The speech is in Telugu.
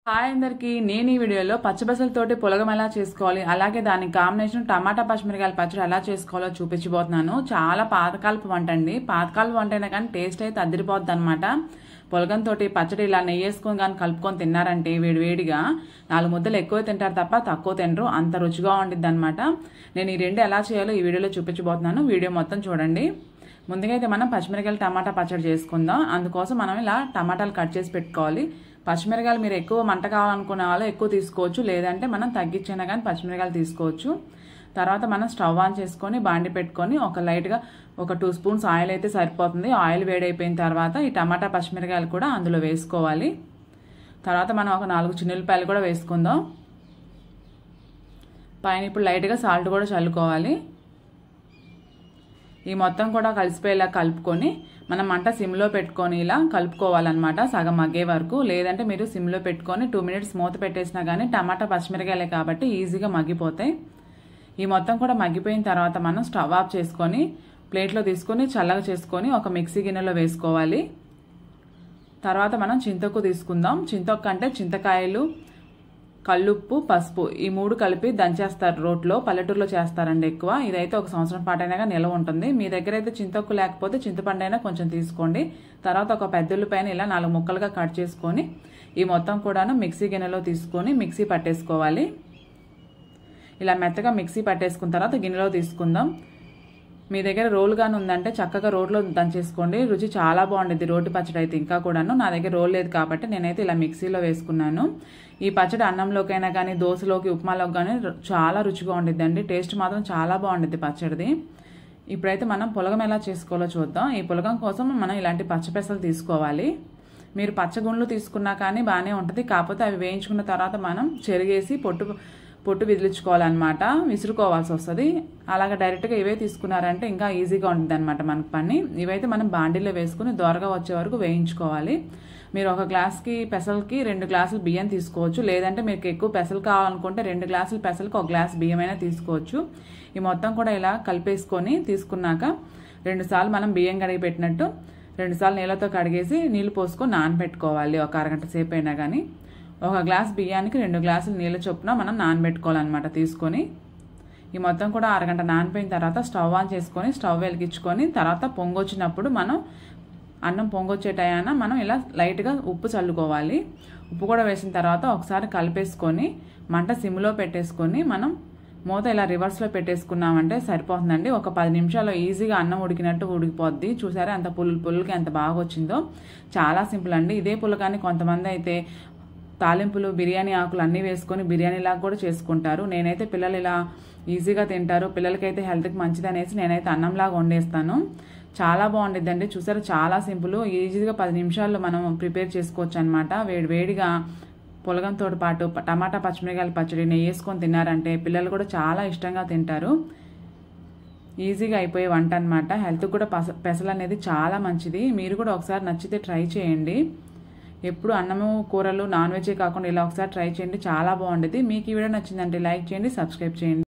హాయ్ అందరికి నేను ఈ వీడియోలో పచ్చబసలతోటి పులగం ఎలా చేసుకోవాలి అలాగే దానికి కాంబినేషన్ టమాటా పచ్చిమిరకాయల పచ్చడి ఎలా చేసుకోవాలో చూపించబోతున్నాను. చాలా పాతకాలపు వంట అండి. పాతకాలపు వంట అయినా కానీ టేస్ట్ అయితే అదిరిపోద్ది అనమాట. పులగంతో పచ్చడి ఇలా నెయ్యి వేసుకొని కానీ కలుపుకొని తిన్నారంటే వేడివేడిగా 4 ముద్దలు ఎక్కువ తింటారు తప్ప తక్కువ తినరు, అంత రుచిగా ఉండిద్ది అనమాట. నేను ఈ రెండు ఎలా చేయాలో ఈ వీడియోలో చూపించబోతున్నాను. వీడియో మొత్తం చూడండి. ముందుగా అయితే మనం పచ్చిమిరకాయలు టమాటా పచ్చడి చేసుకుందాం. అందుకోసం మనం ఇలా టమాటాలు కట్ చేసి పెట్టుకోవాలి. పచ్చిమిరకాయలు మీరు ఎక్కువ మంట కావాలనుకునే వాళ్ళు ఎక్కువ తీసుకోవచ్చు, లేదంటే మనం తగ్గించినా కానీ పచ్చిమిరకాయలు తీసుకోవచ్చు. తర్వాత మనం స్టవ్ ఆన్ చేసుకొని బాండి పెట్టుకొని లైట్గా 2 స్పూన్స్ ఆయిల్ అయితే సరిపోతుంది. ఆయిల్ వేడైపోయిన తర్వాత ఈ టమాటా పచ్చిమిరకాయలు కూడా అందులో వేసుకోవాలి. తర్వాత మనం 4 చిన్నులపాయలు కూడా వేసుకుందాం. పైన ఇప్పుడు లైట్గా సాల్ట్ కూడా చల్లుకోవాలి. ఈ మొత్తం కూడా కలిసిపోయేలా కలుపుకొని మనం మంట సిమ్లో పెట్టుకొని ఇలా కలుపుకోవాలన్నమాట, సగం మగ్గే వరకు. లేదంటే మీరు సిమ్లో పెట్టుకొని 2 మినిట్స్ మూత పెట్టేసినా కానీ టమాటా పచ్చిమిరకాయలే కాబట్టి ఈజీగా మగ్గిపోతాయి. ఈ మొత్తం కూడా మగ్గిపోయిన తర్వాత మనం స్టవ్ ఆఫ్ చేసుకొని ప్లేట్లో తీసుకొని చల్లగా చేసుకొని ఒక మిక్సీ గిన్నెలో వేసుకోవాలి. తర్వాత మనం చింతొక్కు తీసుకుందాం. చింతొక్కు అంటే చింతకాయలు, కల్లుప్పు, పసుపు ఈ 3 కలిపి దంచేస్తారు. రోట్లో పల్లెటూరులో చేస్తారండి ఎక్కువ. ఇదైతే 1 సంవత్సరం పాటైనా నిల్వ ఉంటుంది. మీ దగ్గర అయితే చింతొక్కు లేకపోతే చింతపండు అయినా కొంచెం తీసుకోండి. తర్వాత ఒక పెద్దల్లిపాయని ఇలా 4 ముక్కలుగా కట్ చేసుకొని ఈ మొత్తం కూడాను మిక్సీ గిన్నెలో తీసుకొని మిక్సీ పట్టేసుకోవాలి. ఇలా మెత్తగా మిక్సీ పట్టేసుకున్న తర్వాత గిన్నెలో తీసుకుందాం. మీ దగ్గర రోలు కానీ ఉందంటే చక్కగా రోట్లో దంచేసుకోండి, రుచి చాలా బాగుండేది. రోటి పచ్చడి అయితే ఇంకా కూడాను. నా దగ్గర రోల్ లేదు కాబట్టి నేనైతే ఇలా మిక్సీలో వేసుకున్నాను. ఈ పచ్చడి అన్నంలోకైనా కానీ దోశలోకి ఉప్మాలోకి కానీ చాలా రుచిగా ఉండిద్దండి. టేస్ట్ మాత్రం చాలా బాగుండిద్ది పచ్చడిది. ఇప్పుడైతే మనం పులగం ఎలా చేసుకోవాలో చూద్దాం. ఈ పులగం కోసం మనం ఇలాంటి పచ్చపెసలు తీసుకోవాలి. మీరు పచ్చగుండ్లు తీసుకున్నా కానీ బాగానే ఉంటుంది. కాకపోతే అవి వేయించుకున్న తర్వాత మనం చెరిగేసి పొట్టు విదిలించుకోవాలన్నమాట, విసురుకోవాల్సి వస్తుంది. అలాగే డైరెక్ట్గా ఇవే తీసుకున్నారంటే ఇంకా ఈజీగా ఉంటుంది అనమాట మనకు పని. ఇవైతే మనం బాండీలో వేసుకుని దోరగా వచ్చే వరకు వేయించుకోవాలి. మీరు 1 గ్లాస్కి పెసలకి 2 గ్లాసులు బియ్యం తీసుకోవచ్చు, లేదంటే మీకు ఎక్కువ పెసలు కావాలనుకుంటే 2 గ్లాసుల పెసలకి 1 గ్లాస్ బియ్యం అయినా తీసుకోవచ్చు. ఈ మొత్తం కూడా ఇలా కలిపేసుకొని తీసుకున్నాక 2 సార్లు మనం బియ్యం కడిగి పెట్టినట్టు 2 సార్లు నీళ్ళతో కడిగేసి నీళ్ళు పోసుకొని నానబెట్టుకోవాలి. ఒక అరగంట సేపు అయినా కానీ 1 గ్లాస్ బియ్యానికి 2 గ్లాసులు నీళ్ళ చొప్పున మనం నానబెట్టుకోవాలన్నమాట తీసుకొని. ఈ మొత్తం కూడా అరగంట నానిపోయిన తర్వాత స్టవ్ ఆన్ చేసుకొని స్టవ్ వెలిగించుకొని తర్వాత పొంగొచ్చినప్పుడు మనం అన్నం పొంగొచ్చే టయాన మనం ఇలా లైట్గా ఉప్పు చల్లుకోవాలి. ఉప్పు కూడా వేసిన తర్వాత ఒకసారి కలిపేసుకొని మంట సిమ్లో పెట్టేసుకొని మనం మూత ఇలా రివర్స్లో పెట్టేసుకున్నామంటే సరిపోతుందండి. ఒక 10 నిమిషాల్లో ఈజీగా అన్నం ఉడికినట్టు ఉడికిపోద్ది. చూసారా ఎంత పులుకి ఎంత బాగా వచ్చిందో. చాలా సింపుల్ అండి. ఇదే పులకాన్ని కొంతమంది అయితే తాలింపులు, బిర్యానీ ఆకులు అన్నీ వేసుకొని బిర్యానీలాగా కూడా చేసుకుంటారు. నేనైతే పిల్లలు ఇలా ఈజీగా తింటారు, పిల్లలకైతే హెల్త్కి మంచిది అనేసి నేనైతే అన్నంలాగా వండేస్తాను. చాలా బాగుండిద్దండి. చూసారు చాలా సింపుల్. ఈజీగా 10 నిమిషాల్లో మనం ప్రిపేర్ చేసుకోవచ్చు అనమాట. వేడిగా పులగంతో పాటు టమాటా పచ్చిమిరకాయల పచ్చడి నెయ్యి వేసుకొని తిన్నారంటే పిల్లలు కూడా చాలా ఇష్టంగా తింటారు. ఈజీగా అయిపోయే వంట అనమాట. హెల్త్ కూడా పెసలు అనేది చాలా మంచిది. మీరు కూడా ఒకసారి నచ్చితే ట్రై చేయండి. ఎప్పుడు అన్నము కూరలు నాన్ వెజే కాకుండా ఇలా ఒకసారి ట్రై చేయండి, చాలా బాగుండేది. మీకు ఈ వీడియో నచ్చిందంటే లైక్ చేయండి, సబ్స్క్రైబ్ చేయండి.